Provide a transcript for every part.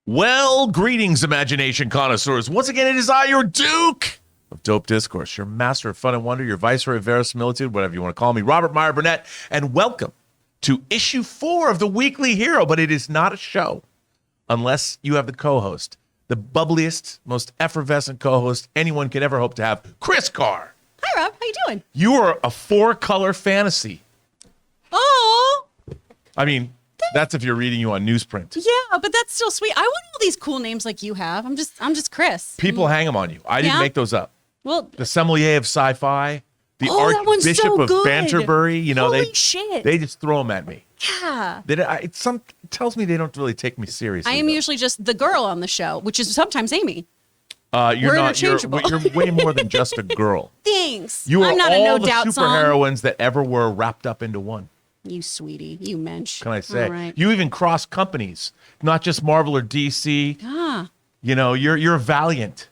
Well, greetings, imagination connoisseurs. Once again, it is I, your Duke of Dope Discourse, your master of fun and wonder, your viceroy of verisimilitude, whatever you want to call me, Robert Meyer Burnett, and welcome to issue 4 of the Weekly Hero. But it is not a show unless you have the co-host, the bubbliest, most effervescent co-host anyone could ever hope to have, Kris Carr. Hi, Rob. How you doing? You are a 4-color fantasy. Oh. I mean, that's if you're reading you on newsprint. Yeah, but that's still sweet. I want all these cool names like you have. I'm just Kris. People hang them on you. I didn't make those up. Well, the sommelier of sci-fi, the that one's Archbishop so of good. Banterbury, Holy shit. They just throw them at me. Yeah. It tells me they don't really take me seriously. I am though. usually just the girl on the show, which is sometimes Amy. You're We're not. You're interchangeable. way more than just a girl. Thanks. You are I'm not all a no the doubt song. superheroines that ever were wrapped up into one. You sweetie. You mensch. Can I say? All right. You even cross companies, not just Marvel or DC. Ah. You know, you're valiant.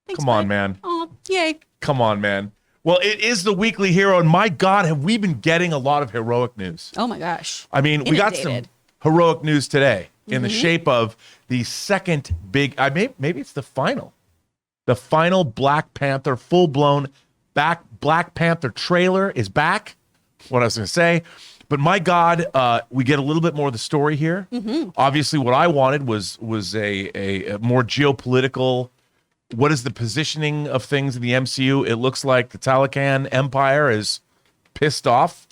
Thanks, Come on, bud. man. Oh, yay. Come on, man. Well, it is the Weekly Hero, and my God, have we been getting a lot of heroic news. Oh my gosh. I mean, we got some Inundated. heroic news today in the shape of the second big, maybe it's the final Black Panther, full-blown Black Panther trailer is back. What I was going to say. But my God, we get a little bit more of the story here. Obviously, what I wanted was a more geopolitical. What is the positioning of things in the MCU? It looks like the Taliban Empire is pissed off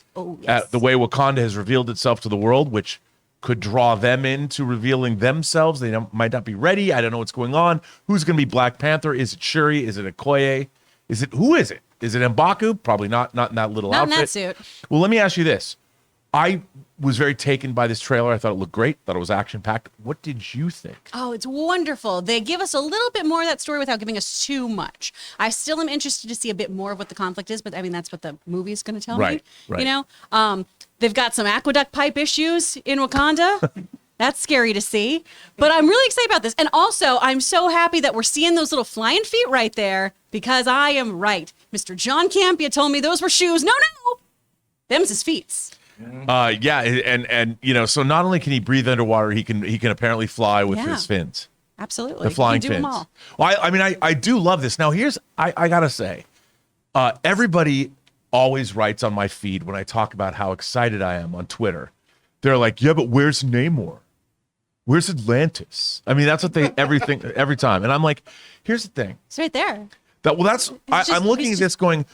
at the way Wakanda has revealed itself to the world, which could draw them into revealing themselves. They might not be ready. I don't know what's going on. Who's going to be Black Panther? Is it Shuri? Is it Okoye? Who is it? Is it M'Baku? Probably not in that little Not in outfit. that suit. Well, let me ask you this. I was very taken by this trailer. I thought it looked great. Thought it was action-packed. What did you think? Oh, it's wonderful. They give us a little bit more of that story without giving us too much. I still am interested to see a bit more of what the conflict is, but I mean, that's what the movie is going to tell me. Right. You know, they've got some aqueduct pipe issues in Wakanda. That's scary to see, but I'm really excited about this. And also, I'm so happy that we're seeing those little flying feet right there because I am right. Mr. John Campea told me those were shoes. No. Them's his feet. Yeah, and you know, so not only can he breathe underwater, he can apparently fly with his fins. Absolutely. The flying You do fins. them all. Well, I mean, I do love this. Now, I gotta say, everybody always writes on my feed when I talk about how excited I am on Twitter. They're like, yeah, but where's Namor? Where's Atlantis? I mean, that's what every time. And I'm like, here's the thing. It's right there. I'm looking at this going,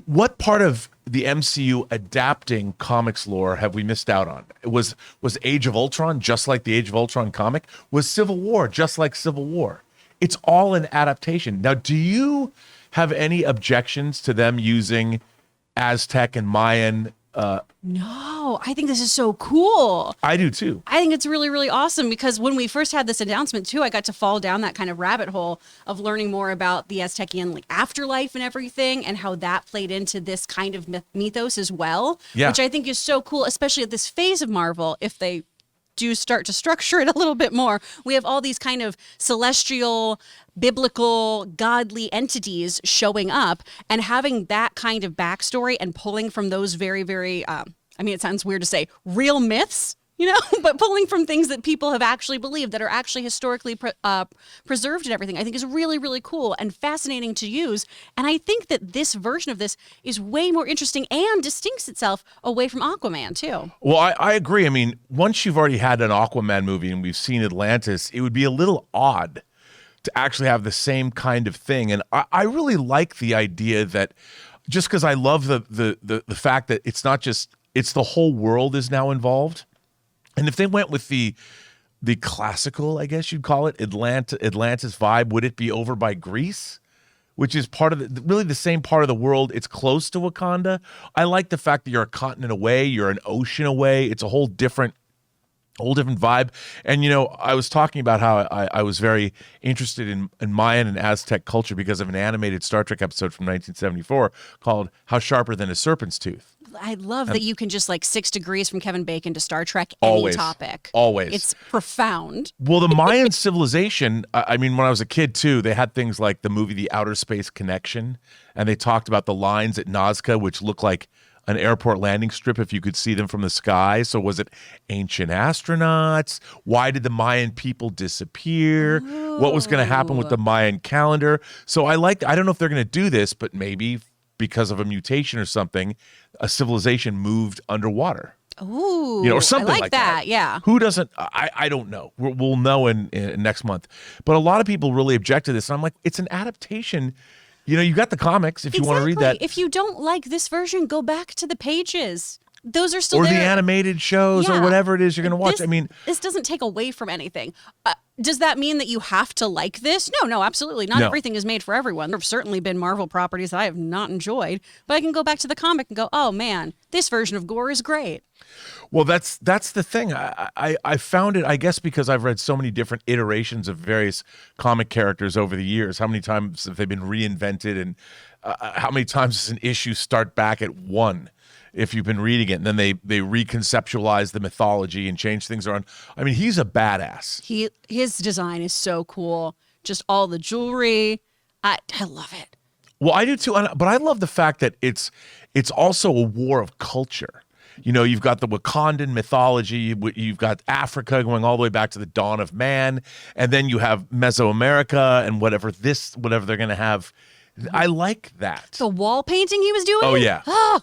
what part of the MCU adapting comics lore have we missed out on? Was Age of Ultron just like the Age of Ultron comic? Was Civil War just like Civil War? It's all an adaptation. Now, do you have any objections to them using Aztec and Mayan? No, I think this is so cool. I do too. I think it's really, really awesome because when we first had this announcement too, I got to fall down that kind of rabbit hole of learning more about the Aztecian afterlife and everything and how that played into this kind of mythos as well, which I think is so cool, especially at this phase of Marvel, if they do start to structure it a little bit more. We have all these kind of celestial, biblical, godly entities showing up and having that kind of backstory and pulling from those very, very, I mean, it sounds weird to say real myths, you know, but pulling from things that people have actually believed that are actually historically preserved and everything, I think is really, really cool and fascinating to use. And I think that this version of this is way more interesting and distincts itself away from Aquaman too. Well, I agree. I mean, once you've already had an Aquaman movie and we've seen Atlantis, it would be a little odd to actually have the same kind of thing. And I really like the idea that just because I love the fact that it's not just, it's the whole world is now involved. And if they went with the classical, I guess you'd call it, Atlantis vibe, would it be over by Greece? Which is part of really the same part of the world. It's close to Wakanda. I like the fact that you're a continent away, you're an ocean away. It's a whole different vibe. And, you know, I was talking about how I was very interested in Mayan and Aztec culture because of an animated Star Trek episode from 1974 called How Sharper Than a Serpent's Tooth. I love that you can just 6 degrees from Kevin Bacon to Star Trek, any topic. Always. It's profound. Well, the Mayan civilization, I mean, when I was a kid too, they had things like the movie The Outer Space Connection, and they talked about the lines at Nazca, which look like an airport landing strip if you could see them from the sky. So was it ancient astronauts? Why did the Mayan people disappear? What was going to happen with the Mayan calendar? So I don't know if they're going to do this, but maybe because of a mutation or something, a civilization moved underwater. Ooh, or something I like that. Yeah. Who doesn't? I don't know. We'll know in next month. But a lot of people really object to this. And I'm like, it's an adaptation. You got the comics if you want to read that. If you don't like this version, go back to the pages. Those are still or there. the animated shows or whatever it is you're going to watch. This doesn't take away from anything. Does that mean that you have to like this? No, absolutely. Not everything is made for everyone. There have certainly been Marvel properties that I have not enjoyed, but I can go back to the comic and go, oh man, this version of Gore is great. Well, that's the thing. I found it, I guess, because I've read so many different iterations of various comic characters over the years. How many times have they been reinvented, and how many times does an issue start back at one? If you've been reading it, and then they reconceptualize the mythology and change things around. I mean, he's a badass. His design is so cool. Just all the jewelry. I love it. Well, I do too. But I love the fact that it's also a war of culture. You've got the Wakandan mythology. You've got Africa going all the way back to the dawn of man, and then you have Mesoamerica and whatever they're going to have. I like that. The wall painting he was doing. Oh yeah. Oh.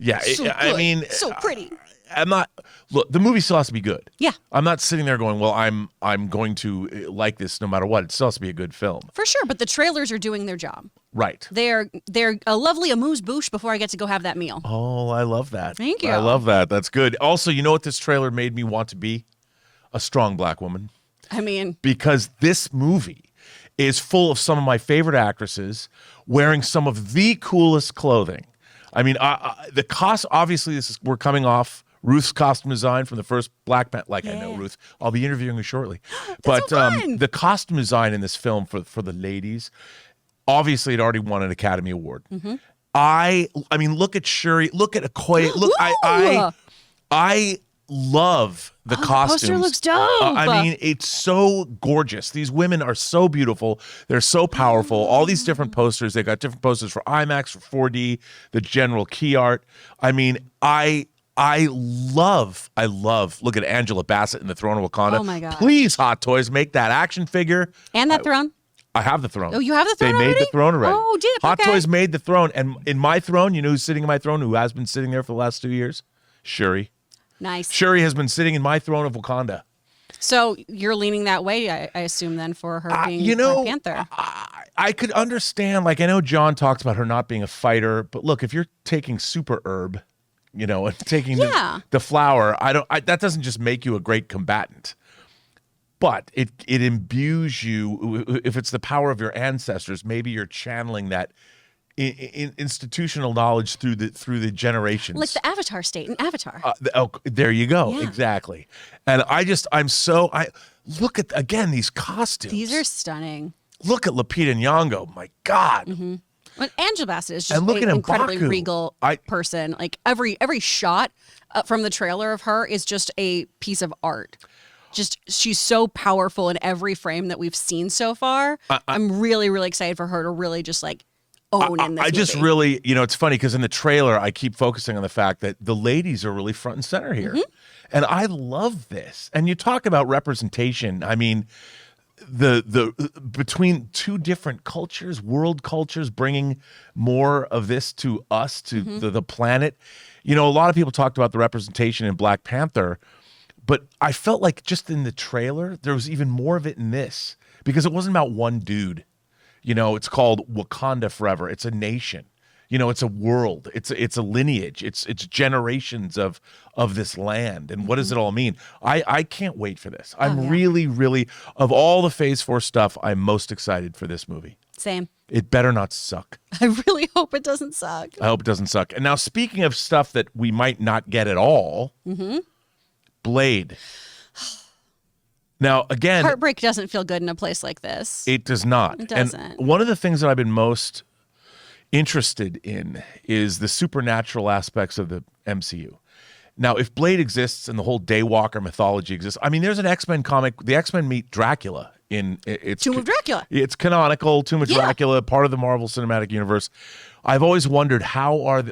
Yeah, I mean, so pretty. I'm not. Look, the movie still has to be good. Yeah, I'm not sitting there going, "Well, I'm going to like this no matter what." It still has to be a good film, for sure. But the trailers are doing their job. Right. They're a lovely amuse-bouche before I get to go have that meal. Oh, I love that. Thank you. I love that. That's good. Also, you know what this trailer made me want to be? A strong black woman. I mean, because this movie is full of some of my favorite actresses wearing some of the coolest clothing. I mean, the cost, obviously, we're coming off Ruth's costume design from the first Black Panther. I know Ruth. I'll be interviewing her shortly. But so fun. The costume design in this film for the ladies, obviously, it already won an Academy Award. Mm-hmm. I mean, look at Shuri. Look at Okoye. Look, I love the costumes. The poster looks dope. I mean, it's so gorgeous. These women are so beautiful. They're so powerful. All these different posters. They got different posters for IMAX, for 4D, the general key art. I mean, I love. Look at Angela Bassett in the Throne of Wakanda. Oh my God! Please, Hot Toys, make that action figure and that throne. I have the throne. Oh, you have the throne They already? made the throne already. Oh, did Hot okay. Toys made the throne, and in my throne, you know who's sitting in my throne? Who has been sitting there for the last 2 years? Shuri. Nice. Shuri has been sitting in my throne of Wakanda. So you're leaning that way, I assume, then, for her being Black Panther. I could understand. Like, I know John talks about her not being a fighter, but look, if you're taking super herb, and taking the flower, that doesn't just make you a great combatant. But it imbues you, if it's the power of your ancestors, maybe you're channeling that in institutional knowledge through the generations, like the Avatar state in Avatar. There you go, Yeah. Exactly. And I look at again these costumes. These are stunning. Look at Lupita Nyong'o. My God. Mm-hmm. Well, Angela Bassett is just And look an at incredibly M'Baku. regal person. Like every shot from the trailer of her is just a piece of art. Just she's so powerful in every frame that we've seen so far. I'm really, really excited for her to really just like own in this I just movie. really, it's funny because in the trailer, I keep focusing on the fact that the ladies are really front and center here. Mm-hmm. And I love this. And you talk about representation. I mean, the between two different cultures, world cultures, bringing more of this to us, to the planet. A lot of people talked about the representation in Black Panther, but I felt like just in the trailer, there was even more of it in this because it wasn't about one dude. It's called Wakanda Forever. It's a nation. It's a world. It's a lineage. It's generations of this land. And what does it all mean? I can't wait for this. I'm really, really, of all the Phase 4 stuff, I'm most excited for this movie. Same. It better not suck. I really hope it doesn't suck. I hope it doesn't suck. And now, speaking of stuff that we might not get at all, Blade. Now, again, heartbreak doesn't feel good in a place like this. It does not. It doesn't. And one of the things that I've been most interested in is the supernatural aspects of the MCU. Now, if Blade exists and the whole Daywalker mythology exists, I mean, there's an X-Men comic. The X-Men meet Dracula it's Tomb of Dracula. It's canonical. Tomb of Dracula, part of the Marvel Cinematic Universe. I've always wondered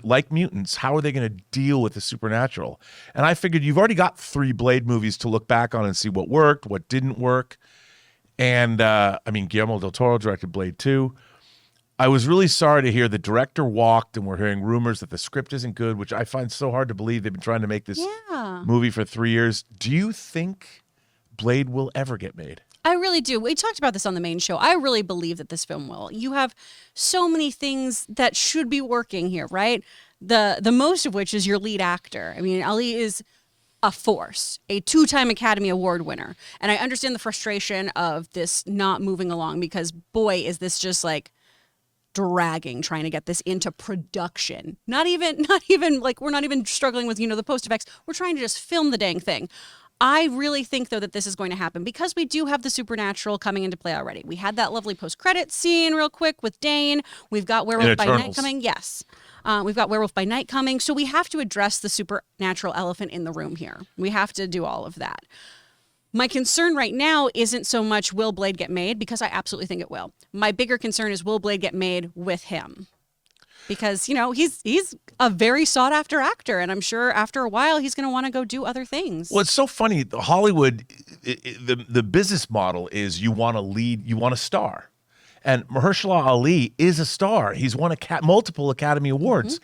like Mutants, how are they going to deal with the supernatural? And I figured you've already got 3 Blade movies to look back on and see what worked, what didn't work. And Guillermo del Toro directed Blade 2. I was really sorry to hear the director walked, and we're hearing rumors that the script isn't good, which I find so hard to believe. They've been trying to make this movie for 3 years. Do you think Blade will ever get made? I really do. We talked about this on the main show. I really believe that this film will. You have so many things that should be working here, right? The most of which is your lead actor. I mean, Ali is a force, a 2-time Academy Award winner. And I understand the frustration of this not moving along because, boy, is this just like dragging trying to get this into production. Not even like we're not even struggling with, the post effects. We're trying to just film the dang thing. I really think, though, that this is going to happen because we do have the supernatural coming into play already. We had that lovely post-credit scene real quick with Dane. We've got Werewolf by Night coming. Yes. We've got Werewolf by Night coming. So we have to address the supernatural elephant in the room here. We have to do all of that. My concern right now isn't so much will Blade get made, because I absolutely think it will. My bigger concern is will Blade get made with him? Because, he's a very sought after actor, and I'm sure after a while he's going to want to go do other things. Well, it's so funny. Hollywood, the business model is you want to lead, you want a star. And Mahershala Ali is a star. He's won multiple Academy Awards.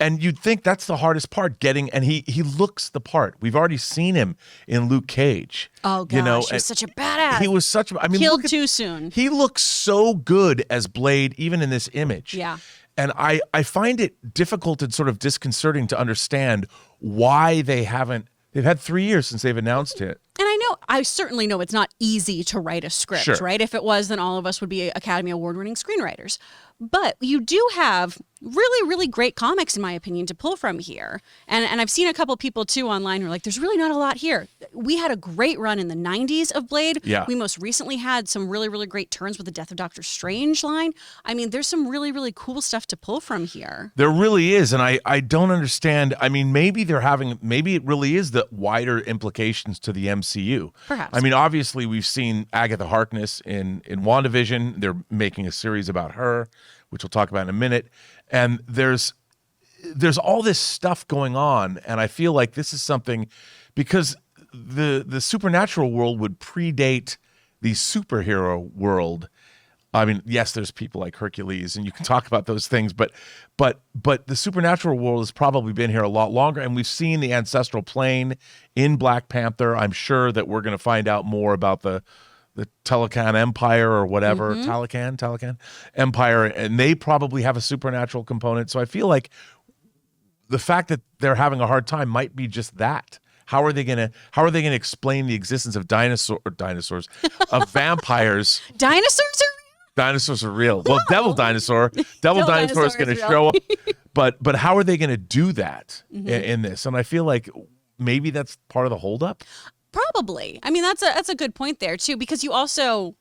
And you'd think that's the hardest part, and he looks the part. We've already seen him in Luke Cage. Oh, gosh, he was such a badass. He was killed too soon. He looks so good as Blade, even in this image. Yeah. And I find it difficult and sort of disconcerting to understand why they've had 3 years since they've announced it. And I certainly know it's not easy to write a script, right? If it was, then all of us would be Academy Award-winning screenwriters. But you do have really, really great comics, in my opinion, to pull from here. And I've seen a couple people, too, online who are like, there's really not a lot here. We had a great run in the 90s of Blade. Yeah. We most recently had some really, really great turns with the Death of Doctor Strange line. I mean, there's some really, really cool stuff to pull from here. There really is. And I don't understand. I mean, maybe it really is the wider implications to the MCU. Perhaps. I mean, obviously, we've seen Agatha Harkness in WandaVision. They're making a series about her, which we'll talk about in a minute. And there's all this stuff going on, and I feel like this is something, because the supernatural world would predate the superhero world. I mean, yes, there's people like Hercules, and you can talk about those things, but the supernatural world has probably been here a lot longer, and we've seen the ancestral plane in Black Panther. I'm sure that we're going to find out more about the Talocan Empire or whatever, Talocan Empire, and they probably have a supernatural component. So I feel like the fact that they're having a hard time might be just that. How are they gonna explain the existence of dinosaurs, of vampires? Dinosaurs are real. Well, Devil Dinosaur is going to show up, but how are they going to do that in this? And I feel like maybe that's part of the holdup. Probably. I mean, that's a good point there, too, because you also,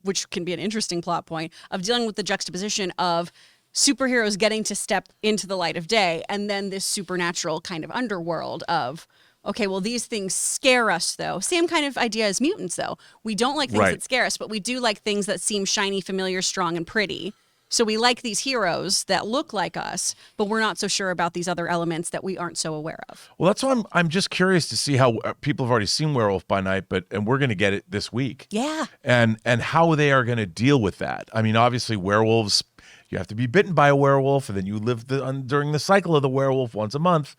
which can be an interesting plot point, of dealing with the juxtaposition of superheroes getting to step into the light of day and then this supernatural kind of underworld of, okay, well, these things scare us, though. Same kind of idea as mutants, though. We don't like things that scare us, but we do like things that seem shiny, familiar, strong, and pretty. So we like these heroes that look like us, but we're not so sure about these other elements that we aren't so aware of. Well, that's why I'm just curious to see how people have already seen Werewolf by Night, and we're going to get it this week. Yeah. And how they are going to deal with that. I mean, obviously, werewolves, you have to be bitten by a werewolf, and then you live during the cycle of the werewolf once a month.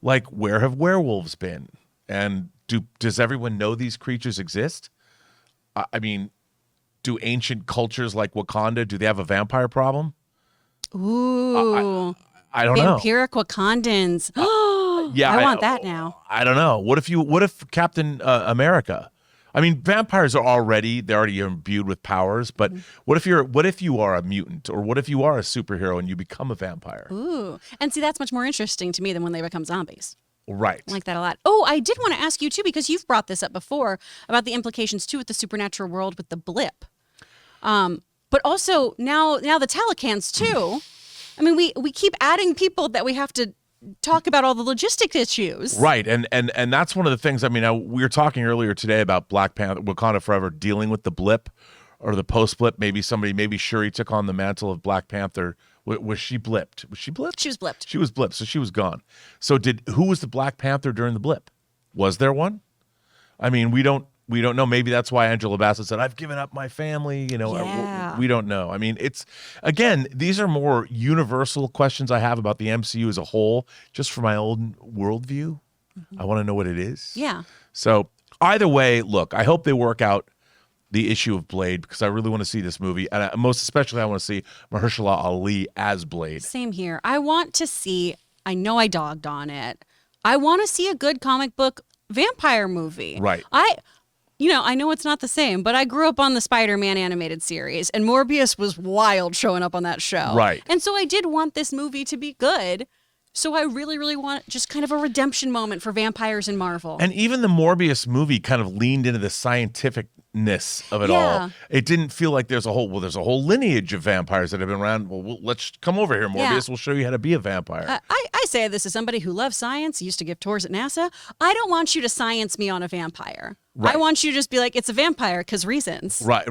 Like, where have werewolves been? And does everyone know these creatures exist? I mean, do ancient cultures like Wakanda, do they have a vampire problem? Ooh. I don't know. Vampiric Wakandans. Yeah, I want that now. I don't know. What if Captain America? I mean, vampires they're already imbued with powers, but what if you are a mutant, or what if you are a superhero and you become a vampire? Ooh. And see, that's much more interesting to me than when they become zombies. Right. I like that a lot. Oh, I did want to ask you, too, because you've brought this up before, about the implications, too, with the supernatural world with the blip. But also now the Talocans, too. I mean, we keep adding people that we have to talk about all the logistic issues. Right, and that's one of the things. I mean, we were talking earlier today about Black Panther, Wakanda Forever dealing with the blip or the post blip. Maybe Shuri took on the mantle of Black Panther. Was she blipped? Was she blipped? She was blipped. She was blipped, so she was gone. So who was the Black Panther during the blip? Was there one? I mean, we don't know. Maybe that's why Angela Bassett said, "I've given up my family." Yeah. We don't know. I mean, these are more universal questions I have about the MCU as a whole, just for my own worldview. I want to know what it is. Yeah. So either way, look, I hope they work out the issue of Blade, because I really want to see this movie, and most especially I want to see Mahershala Ali as Blade. Same here. I want to see. I know I dogged on it. I want to see a good comic book vampire movie. Right. I know it's not the same, but I grew up on the Spider-Man animated series, and Morbius was wild showing up on that show. Right. And so I did want this movie to be good. So I really, really want just kind of a redemption moment for vampires in Marvel. And even the Morbius movie kind of leaned into the scientificness of it all. It didn't feel like there's a whole lineage of vampires that have been around. Well, let's come over here, Morbius. Yeah. We'll show you how to be a vampire. I say this as somebody who loves science, used to give tours at NASA. I don't want you to science me on a vampire. Right. I want you to just be like, it's a vampire because reasons. Right.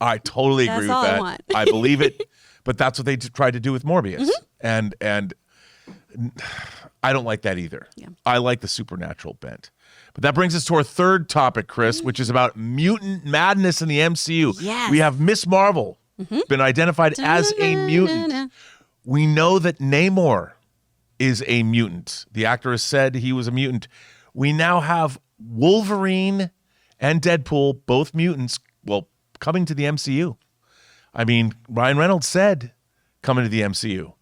I totally agree with all that. I want. I believe it, but that's what they tried to do with Morbius. And I don't like that either. Yeah. I like the supernatural bent. But that brings us to our third topic, Kris, which is about mutant madness in the MCU. Yes. We have Miss Marvel been identified as a mutant. We know that Namor is a mutant. The actor has said he was a mutant. We now have Wolverine and Deadpool, both mutants, coming to the MCU. I mean, Ryan Reynolds said coming to the MCU.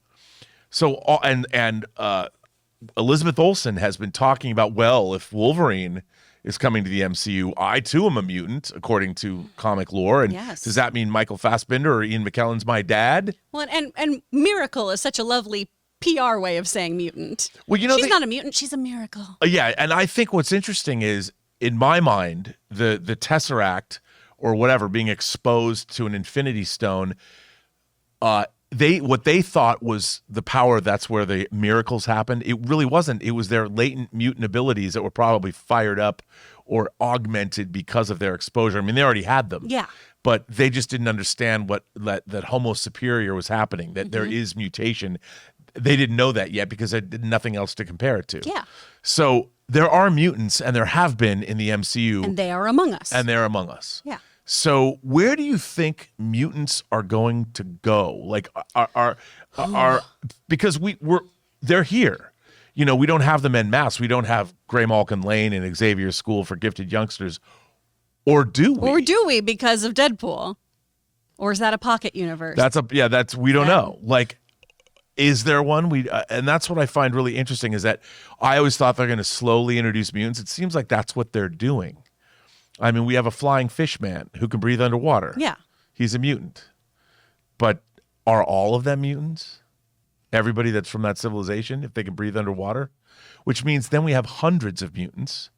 So, and Elizabeth Olsen has been talking about, if Wolverine is coming to the MCU, I too am a mutant, according to comic lore. And does that mean Michael Fassbender or Ian McKellen's my dad? Well, and miracle is such a lovely PR way of saying mutant. Well, she's not a mutant; she's a miracle. Yeah, and I think what's interesting is, in my mind, the Tesseract or whatever being exposed to an Infinity Stone. What they thought was the power, that's where the miracles happened. It really wasn't. It was their latent mutant abilities that were probably fired up or augmented because of their exposure. I mean, they already had them. Yeah. But they just didn't understand that Homo superior was happening, that there is mutation. They didn't know that yet because they had nothing else to compare it to. Yeah. So there are mutants, and there have been in the MCU. And they are among us. Yeah. So where do you think mutants are going to go? Like, are because they're here. We don't have them en masse. We don't have Gray Malkin Lane and Xavier School for Gifted Youngsters. Or do we? Or do we because of Deadpool? Or is that a pocket universe? We don't know. Like, is there one? And that's what I find really interesting is that I always thought they're going to slowly introduce mutants. It seems like that's what they're doing. I mean, we have a flying fish man who can breathe underwater. Yeah. He's a mutant. But are all of them mutants? Everybody that's from that civilization, if they can breathe underwater? Which means then we have hundreds of mutants.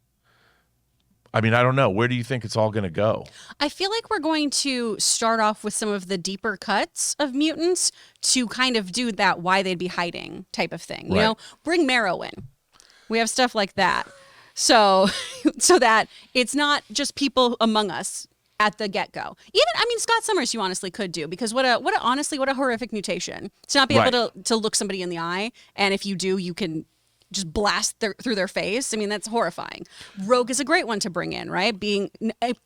I mean, I don't know. Where do you think it's all going to go? I feel like we're going to start off with some of the deeper cuts of mutants to kind of do that why they'd be hiding type of thing. Right. Bring Marrow in. We have stuff like that. So that it's not just people among us at the get-go. Scott Summers you honestly could do, because what a horrific mutation to not be able to look somebody in the eye, and if you do, you can just blast through their face. I mean, that's horrifying. Rogue is a great one to bring in, right? Being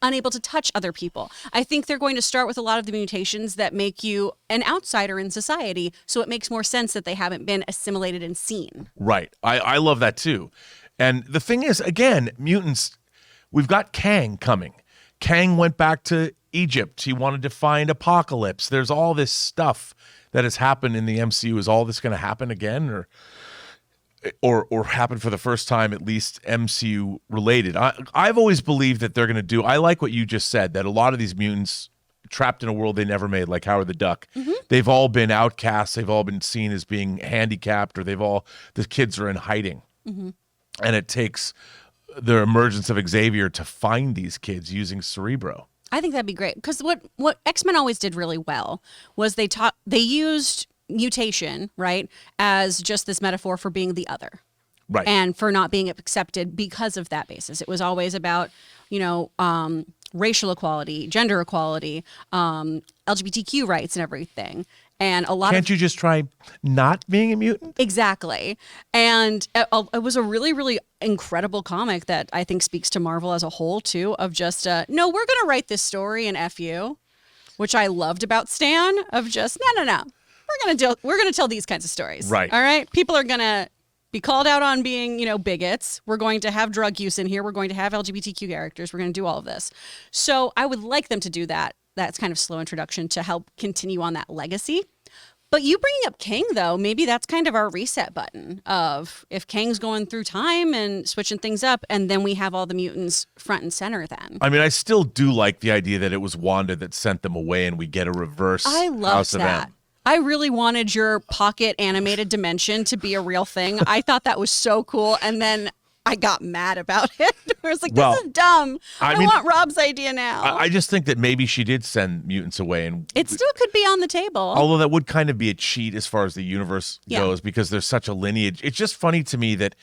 unable to touch other people. I think they're going to start with a lot of the mutations that make you an outsider in society, so it makes more sense that they haven't been assimilated and seen. Right. I love that too. And the thing is, again, mutants, we've got Kang coming. Kang went back to Egypt. He wanted to find Apocalypse. There's all this stuff that has happened in the MCU. Is all this going to happen again or happen for the first time, at least MCU related? I've always believed that they're going to do, I like what you just said, that a lot of these mutants trapped in a world they never made, like Howard the Duck. They've all been outcasts. They've all been seen as being handicapped, or the kids are in hiding. And it takes the emergence of Xavier to find these kids using Cerebro. I think that'd be great, because what X-Men always did really well was they used mutation, right, as just this metaphor for being the other. Right. And for not being accepted because of that basis. It was always about, racial equality, gender equality, LGBTQ rights and everything. And a lot Can't you just try not being a mutant? Exactly. And it was a really, really incredible comic that I think speaks to Marvel as a whole, too, of just, no, we're going to write this story and F you, which I loved about Stan, of just, no. We're going to tell these kinds of stories. Right. All right. People are going to be called out on being, bigots. We're going to have drug use in here. We're going to have LGBTQ characters. We're going to do all of this. So I would like them to do that. That's kind of slow introduction to help continue on that legacy. But you bringing up King, though, maybe that's kind of our reset button of if Kang's going through time and switching things up, and then we have all the mutants front and center then. I mean, I still do like the idea that it was Wanda that sent them away and we get a reverse I love House of that. M. I really wanted your pocket animated dimension to be a real thing. I thought that was so cool. And then I got mad about it. I was like, this is dumb. I want Rob's idea now. I just think that maybe she did send mutants away. And it still could be on the table. Although that would kind of be a cheat as far as the universe goes because there's such a lineage. It's just funny to me that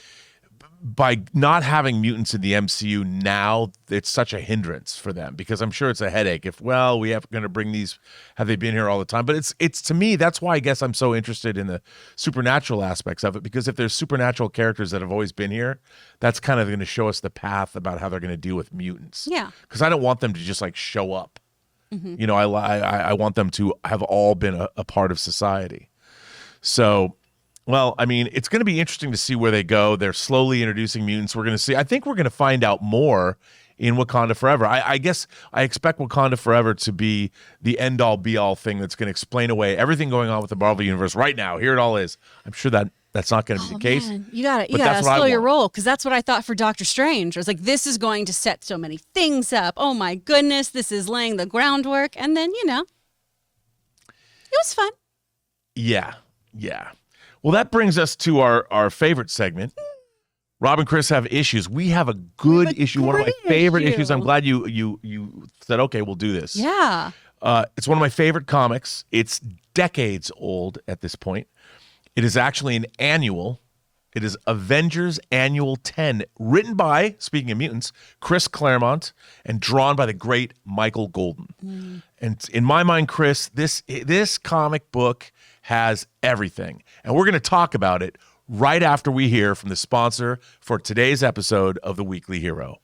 by not having mutants in the MCU now, it's such a hindrance for them because I'm sure it's a headache if, we have going to bring these, have they been here all the time? But it's to me, that's why I guess I'm so interested in the supernatural aspects of it because if there's supernatural characters that have always been here, that's kind of going to show us the path about how they're going to deal with mutants. Yeah. Because I don't want them to just like show up. Mm-hmm. I want them to have all been a part of society. So, well, I mean, it's going to be interesting to see where they go. They're slowly introducing mutants. We're going to see. I think we're going to find out more in Wakanda Forever. I guess I expect Wakanda Forever to be the end-all, be-all thing that's going to explain away everything going on with the Marvel Universe right now. Here it all is. I'm sure that's not going to be the case. Man. You got to slow your roll because that's what I thought for Doctor Strange. I was like, this is going to set so many things up. Oh, my goodness. This is laying the groundwork. And then, it was fun. Yeah. Well, that brings us to our favorite segment. Rob and Kris have issues. We have a good issue, one of my favorite issues. I'm glad you said, okay, we'll do this. Yeah. It's one of my favorite comics. It's decades old at this point. It is actually an annual. It is Avengers Annual 10, written by, speaking of mutants, Chris Claremont, and drawn by the great Michael Golden. And in my mind, Kris, this comic book has everything. And we're going to talk about it right after we hear from the sponsor for today's episode of The Weekly Hero.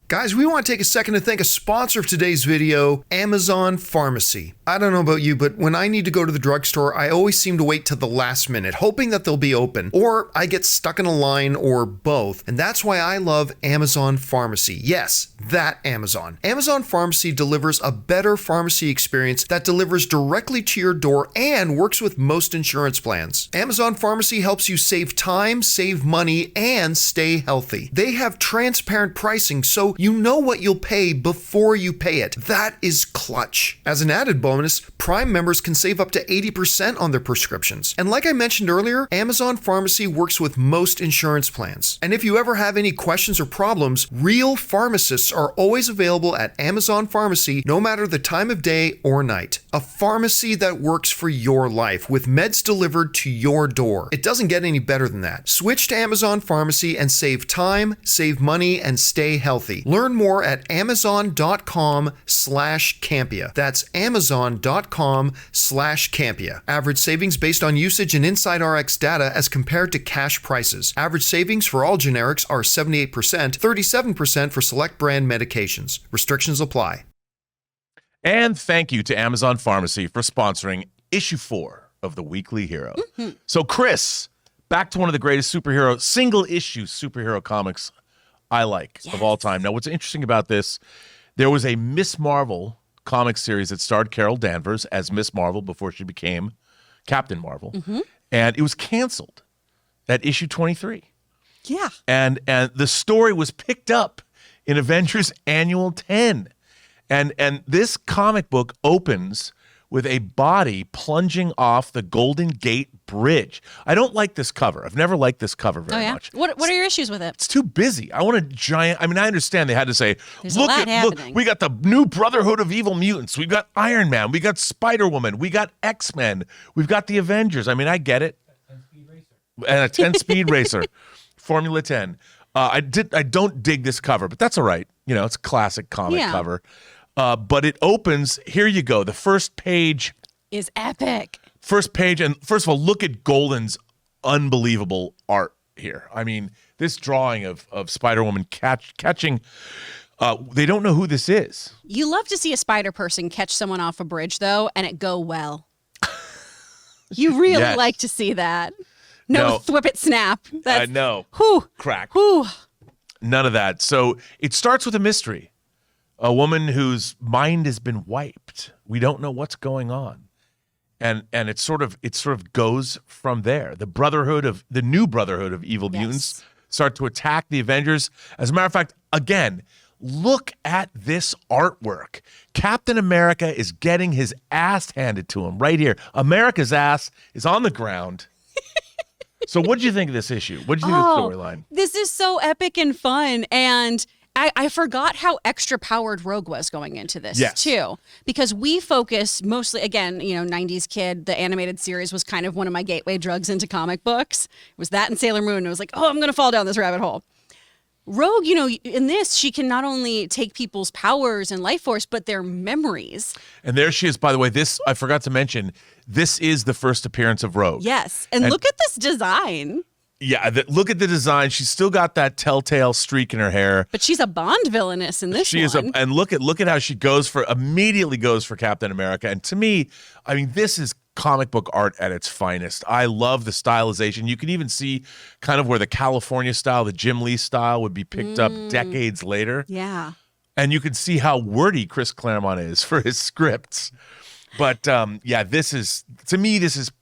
Guys, we want to take a second to thank a sponsor of today's video, Amazon Pharmacy. I don't know about you, but when I need to go to the drugstore, I always seem to wait till the last minute, hoping that they'll be open, or I get stuck in a line, or both. And that's why I love Amazon Pharmacy. Yes, that Amazon. Amazon Pharmacy delivers a better pharmacy experience that delivers directly to your door and works with most insurance plans. Amazon Pharmacy helps you save time, save money, and stay healthy. They have transparent pricing, so you know what you'll pay before you pay it. That is clutch. As an added bonus, Prime members can save up to 80% on their prescriptions. And like I mentioned earlier, Amazon Pharmacy works with most insurance plans. And if you ever have any questions or problems, real pharmacists are always available at Amazon Pharmacy, no matter the time of day or night. A pharmacy that works for your life, with meds delivered to your door. It doesn't get any better than that. Switch to Amazon Pharmacy and save time, save money, and stay healthy. Learn more at amazon.com/Campea. That's amazon.com/Campea. Average savings based on usage and Inside RX data as compared to cash prices. Average savings for all generics are 78%, 37% for select brand medications. Restrictions apply. And thank you to Amazon Pharmacy for sponsoring issue 4 of The Weekly Hero. Mm-hmm. So, Kris, back to one of the greatest single-issue superhero comics I like of all time. Now, what's interesting about this, there was a Miss Marvel comic series that starred Carol Danvers as Miss Marvel before she became Captain Marvel. Mm-hmm. And it was canceled at issue 23. Yeah. And the story was picked up in Avengers Annual 10. And this comic book opens with a body plunging off the Golden Gate Bridge. I don't like this cover. I've never liked this cover very much. What are your issues with it? It's too busy. I want a giant. I mean, I understand they had to say, There's a lot happening. we got the new Brotherhood of Evil Mutants. We've got Iron Man. We got Spider-Woman. We got X-Men. We've got the Avengers. I mean, I get it. And a 10-speed racer. Formula 10. I don't dig this cover, but that's all right. You know, it's a classic comic cover. But it opens, here you go. The first page is epic. First page, and first of all, look at Golden's unbelievable art here. I mean, this drawing of Spider-Woman catching, they don't know who this is. You love to see a spider person catch someone off a bridge, though, and it go well. You really like to see that. No, thwip it snap. That's, no. Whew. Crack. Whew. None of that. So it starts with a mystery. A woman whose mind has been wiped. We don't know what's going on. And it sort of goes from there. The new Brotherhood of Evil Mutants start to attack the Avengers. As a matter of fact, again, look at this artwork. Captain America is getting his ass handed to him right here. America's ass is on the ground. So what did you think of this issue? What did you think of the storyline? This is so epic and fun. And I forgot how extra powered Rogue was going into this too, because we focus mostly, again, 90s kid, the animated series was kind of one of my gateway drugs into comic books. It was that and Sailor Moon. And I was like, I'm going to fall down this rabbit hole. Rogue, in this, she can not only take people's powers and life force, but their memories. And there she is, by the way, I forgot to mention, this is the first appearance of Rogue. Yes. And look at this design. Yeah, look at the design. She's still got that telltale streak in her hair. But she's a Bond villainess in this one. And look at how she immediately goes for Captain America. And to me, I mean, this is comic book art at its finest. I love the stylization. You can even see kind of where the California style, the Jim Lee style would be picked up decades later. Yeah. And you can see how wordy Chris Claremont is for his scripts. But this is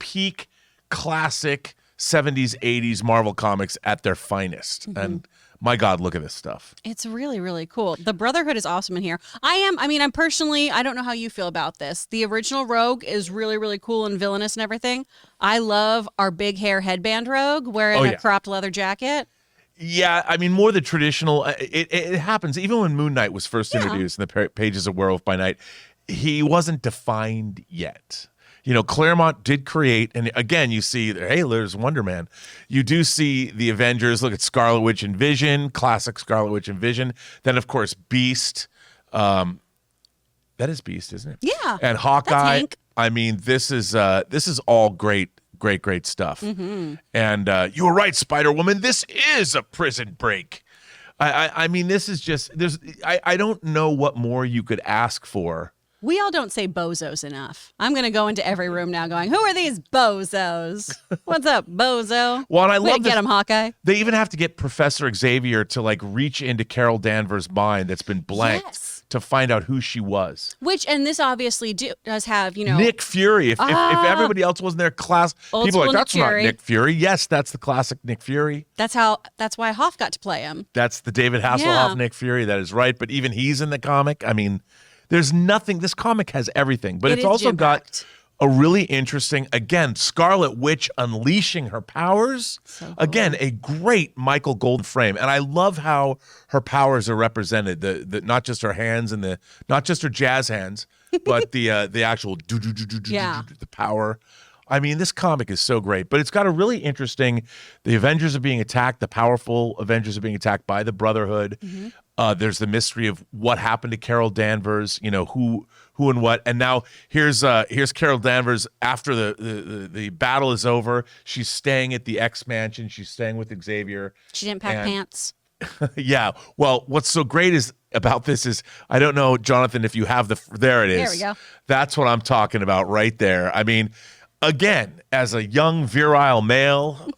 peak classic 70s, 80s Marvel comics at their finest. And my God, look at this stuff. It's really, really cool. The Brotherhood is awesome in here. I'm personally, I don't know how you feel about this. The original Rogue is really, really cool and villainous and everything. I love our big hair headband Rogue wearing a cropped leather jacket. Yeah, I mean, more the traditional. It happens even when Moon Knight was first introduced in the pages of Werewolf by Night. He wasn't defined yet. Claremont did create, and again, you see, hey, there's Wonder Man. You do see the Avengers. Look at Scarlet Witch and Vision, classic Scarlet Witch and Vision. Then, of course, Beast. That is Beast, isn't it? Yeah. And Hawkeye. I mean, this is all great stuff. And you were right, Spider-Woman. This is a prison break. I mean, this is just I don't know what more you could ask for. We all don't say bozos enough. I'm going to go into every room now going, who are these bozos? What's up, bozo? Well, and I love get him, Hawkeye. They even have to get Professor Xavier to reach into Carol Danvers' mind that's been blanked to find out who she was. And this obviously does have, Nick Fury. If everybody else wasn't there, people are like, that's not Nick Fury. Yes, that's the classic Nick Fury. That's why Hoff got to play him. That's the David Hasselhoff Nick Fury. That is right. But even he's in the comic. I mean, there's nothing. This comic has everything, but it's also got a really interesting, again, Scarlet Witch unleashing her powers. So cool. Again, a great Michael Golden frame. And I love how her powers are represented. The not just her hands and not just her jazz hands, but the actual the power. I mean, this comic is so great, but it's got a really interesting, the Avengers are being attacked, the powerful Avengers are being attacked by the Brotherhood. There's the mystery of what happened to Carol Danvers, who and what. And now here's Carol Danvers after the battle is over. She's staying at the X Mansion. She's staying with Xavier. She didn't pack pants. Yeah. Well, what's so great about this is, I don't know, Jonathan, if you have there it is. There we go. That's what I'm talking about right there. I mean, again, as a young virile male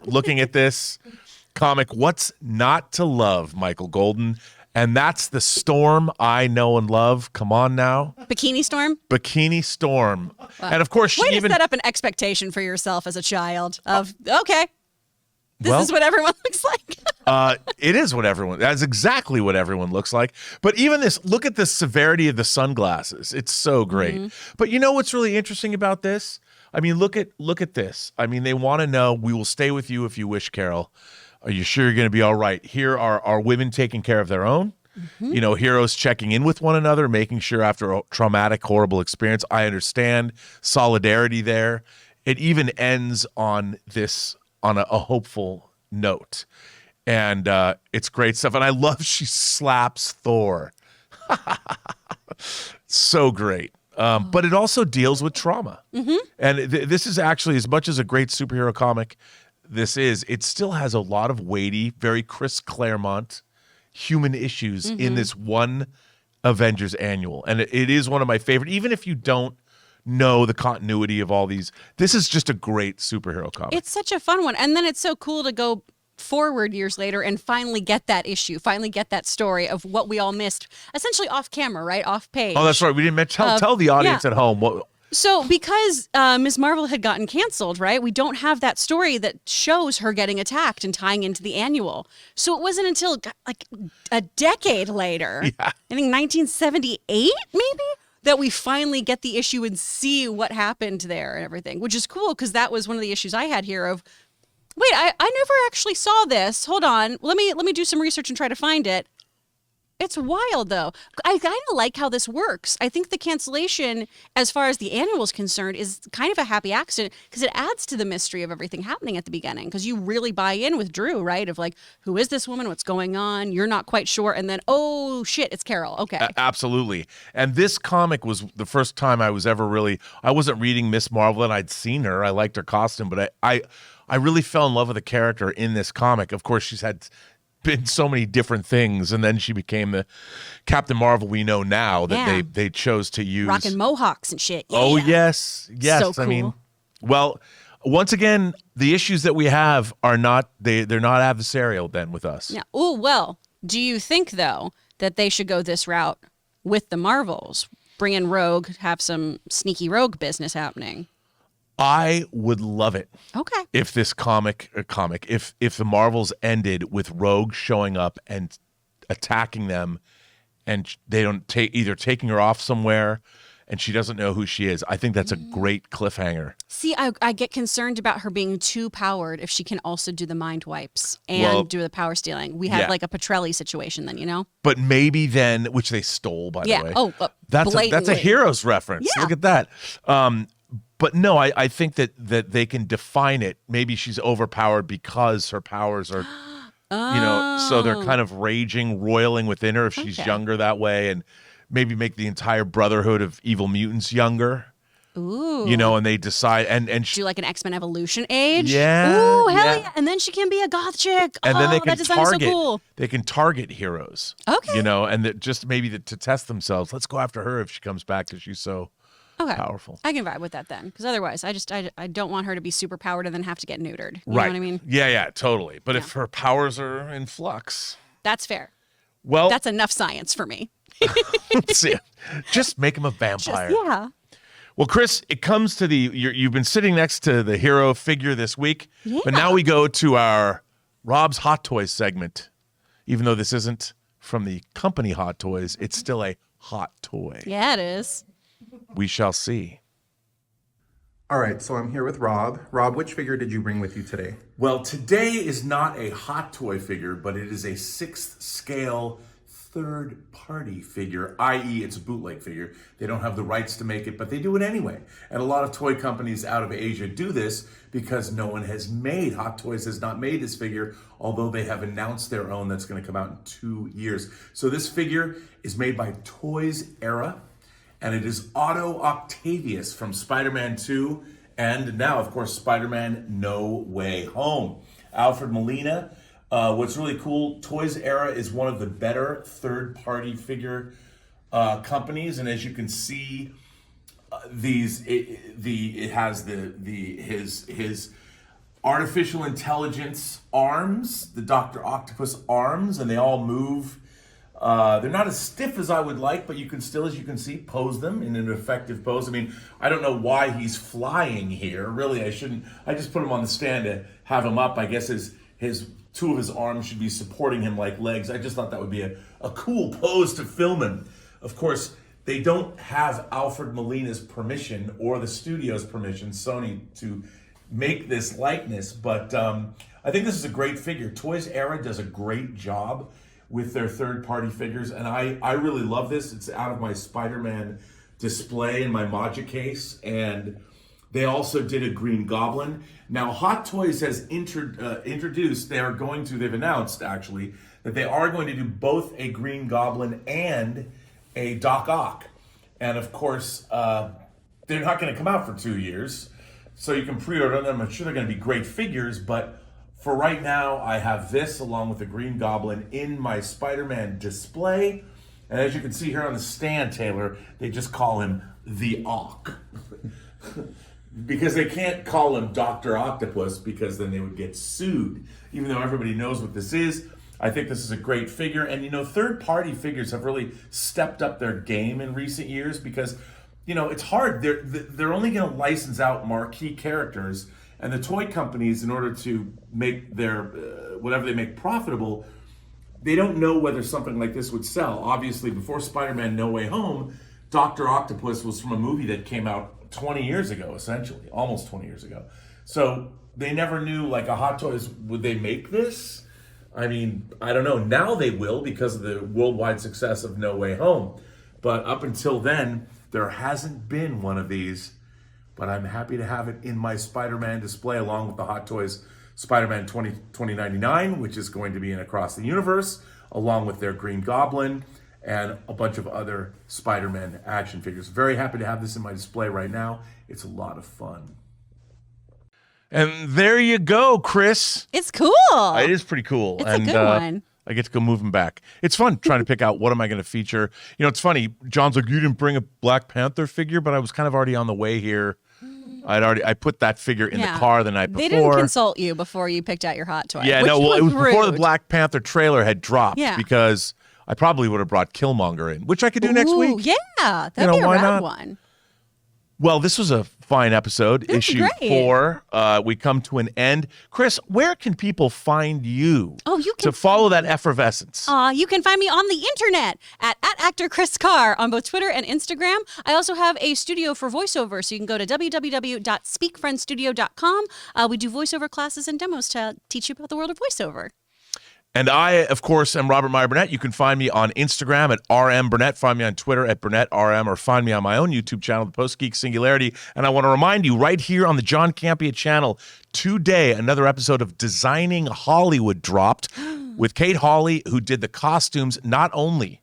looking at this comic, what's not to love, Michael Golden? And that's the Storm I know and love. Come on now. Bikini Storm? Bikini Storm. And of course, Way to set up an expectation for yourself as a child of, okay. This is what everyone looks like. It is that's exactly what everyone looks like. But even this, look at the severity of the sunglasses. It's so great. But you know what's really interesting about this? I mean, look at this. I mean, they want to know, we will stay with you if you wish, Carol. Are you sure you're going to be all right? Here are women taking care of their own. You know, heroes checking in with one another, making sure after a traumatic, horrible experience. I understand solidarity there. It even ends on a hopeful note. And it's great stuff. And I love she slaps Thor. So great. But it also deals with trauma. And this is actually, as much as a great superhero comic it still has a lot of weighty, very Chris Claremont human issues in this one Avengers annual. And it is one of my favorite, even if you don't know the continuity of all these. This is just a great superhero comic. It's such a fun one. And then it's so cool to go forward years later and finally get that issue, finally get that story of what we all missed, essentially off camera, right? Off page. Oh, that's right. We didn't tell the audience at home what. So because Ms. Marvel had gotten canceled, right, we don't have that story that shows her getting attacked and tying into the annual. So it wasn't until like a decade later, I think 1978 maybe, that we finally get the issue and see what happened there and everything, which is cool because that was one of the issues I had here of, wait, I never actually saw this. Hold on. Let me do some research and try to find it. It's wild, though. I kind of like how this works. I think the cancellation, as far as the annual is concerned, is kind of a happy accident because it adds to the mystery of everything happening at the beginning because you really buy in with Drew, right? Of like, who is this woman? What's going on? You're not quite sure. And then, oh, shit, it's Carol. Okay. Absolutely. And this comic was the first time I was ever I wasn't reading Miss Marvel and I'd seen her. I liked her costume, but I really fell in love with the character in this comic. Of course, she's had been so many different things, and then she became the Captain Marvel we know now that they chose to use. Rocking mohawks and shit. Yeah. Oh, yes. So cool. I mean, well, once again, the issues that we have are not, they're not adversarial then with us. Yeah. Oh, well, do you think, though, that they should go this route with the Marvels? Bring in Rogue, have some sneaky Rogue business happening. I would love it. Okay. If this if the Marvels ended with Rogue showing up and attacking them, and they don't either taking her off somewhere, and she doesn't know who she is. I think that's a great cliffhanger. See, I get concerned about her being too powered if she can also do the mind wipes and do the power stealing. We had like a Petrelli situation then, you know? But maybe then, which they stole, by the way. Oh, that's a Heroes reference. Yeah. Look at that. But no, I think that they can define it. Maybe she's overpowered because her powers are, so they're kind of raging, roiling within her if she's younger that way, and maybe make the entire brotherhood of evil mutants younger. Ooh. And they decide and do like an X-Men evolution age. Yeah. Ooh, hell yeah. And then she can be a goth chick. And then they can that design is so cool. They can target heroes. Okay. And just maybe to test themselves. Let's go after her if she comes back because she's so powerful. I can vibe with that then, because otherwise I don't want her to be super powered and then have to get neutered. You know what I mean? Yeah, totally. But if her powers are in flux, that's fair. Well, that's enough science for me. Just make him a vampire. Yeah. Well, Kris, it comes to you've been sitting next to the hero figure this week, but now we go to our Rob's Hot Toys segment. Even though this isn't from the company Hot Toys, it's still a hot toy. Yeah, it is. We shall see. All right, so I'm here with Rob. Rob, which figure did you bring with you today? Well, today is not a hot toy figure, but it is a 6th scale third-party figure, i.e. it's a bootleg figure. They don't have the rights to make it, but they do it anyway. And a lot of toy companies out of Asia do this because no one has made, Hot Toys has not made this figure, although they have announced their own that's going to come out in 2 years. So this figure is made by Toys Era, and it is Otto Octavius from Spider-Man 2, and now, of course, Spider-Man No Way Home. Alfred Molina. What's really cool, Toys Era is one of the better third-party figure companies, and as you can see, it has his artificial intelligence arms, the Dr. Octopus arms, and they all move. They're not as stiff as I would like, but you can still, as you can see, pose them in an effective pose. I mean, I don't know why he's flying here. Really, I shouldn't. I just put him on the stand to have him up. I guess two of his arms should be supporting him like legs. I just thought that would be a cool pose to film in. Of course, they don't have Alfred Molina's permission or the studio's permission, Sony, to make this likeness, but I think this is a great figure. Toys Era does a great job with their third-party figures, and I really love this. It's out of my Spider-Man display in my Maja case, and they also did a Green Goblin. Now, Hot Toys has introduced, they've announced actually, that they are going to do both a Green Goblin and a Doc Ock. And of course, they're not going to come out for 2 years, so you can pre-order them. I'm sure they're going to be great figures, but for right now, I have this along with the Green Goblin in my Spider-Man display. And as you can see here on the stand, Taylor, they just call him the Ock. Because they can't call him Dr. Octopus, because then they would get sued. Even though everybody knows what this is, I think this is a great figure. And, you know, third-party figures have really stepped up their game in recent years because, you know, it's hard. They're only going to license out marquee characters. And the toy companies, in order to make their, whatever they make profitable, they don't know whether something like this would sell. Obviously, before Spider-Man No Way Home, Dr. Octopus was from a movie that came out 20 years ago, essentially, almost 20 years ago. So they never knew, like a Hot Toys, would they make this? I mean, I don't know. Now they will because of the worldwide success of No Way Home. But up until then, there hasn't been one of these. But I'm happy to have it in my Spider-Man display along with the Hot Toys Spider-Man 2099, which is going to be in Across the Universe, along with their Green Goblin and a bunch of other Spider-Man action figures. Very happy to have this in my display right now. It's a lot of fun. And there you go, Kris. It's cool. It is pretty cool. It's a good one. I get to go move them back. It's fun trying to pick out what am I going to feature. You know, it's funny. John's like, you didn't bring a Black Panther figure, but I was kind of already on the way here. I put that figure in the car the night before. They didn't consult you before you picked out your hot toy. Yeah, no, well, it was before the Black Panther trailer had dropped because I probably would have brought Killmonger in, which I could do next week. Yeah, that'd be a rad one. Well, this was a fine episode. Issue 4. We come to an end. Kris, where can people find you to follow that effervescence? You can find me on the internet at actor Kris Carr on both Twitter and Instagram. I also have a studio for voiceover, so you can go to www.speakfriendstudio.com. We do voiceover classes and demos to teach you about the world of voiceover. And I, of course, am Robert Meyer Burnett. You can find me on Instagram at RMBurnett. Find me on Twitter at BurnettRM, or find me on my own YouTube channel, The Post Geek Singularity. And I want to remind you, right here on the John Campea channel, today, another episode of Designing Hollywood dropped with Kate Hawley, who did the costumes not only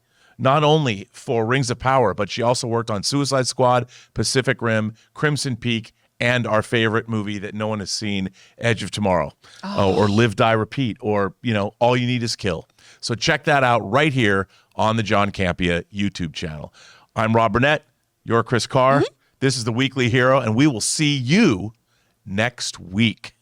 for Rings of Power, but she also worked on Suicide Squad, Pacific Rim, Crimson Peak, and our favorite movie that no one has seen, Edge of Tomorrow, or Live, Die, Repeat, or, you know, All You Need Is Kill. So check that out right here on the John Campea YouTube channel. I'm Rob Burnett. You're Kris Carr. This is The Weekly Hero, and we will see you next week.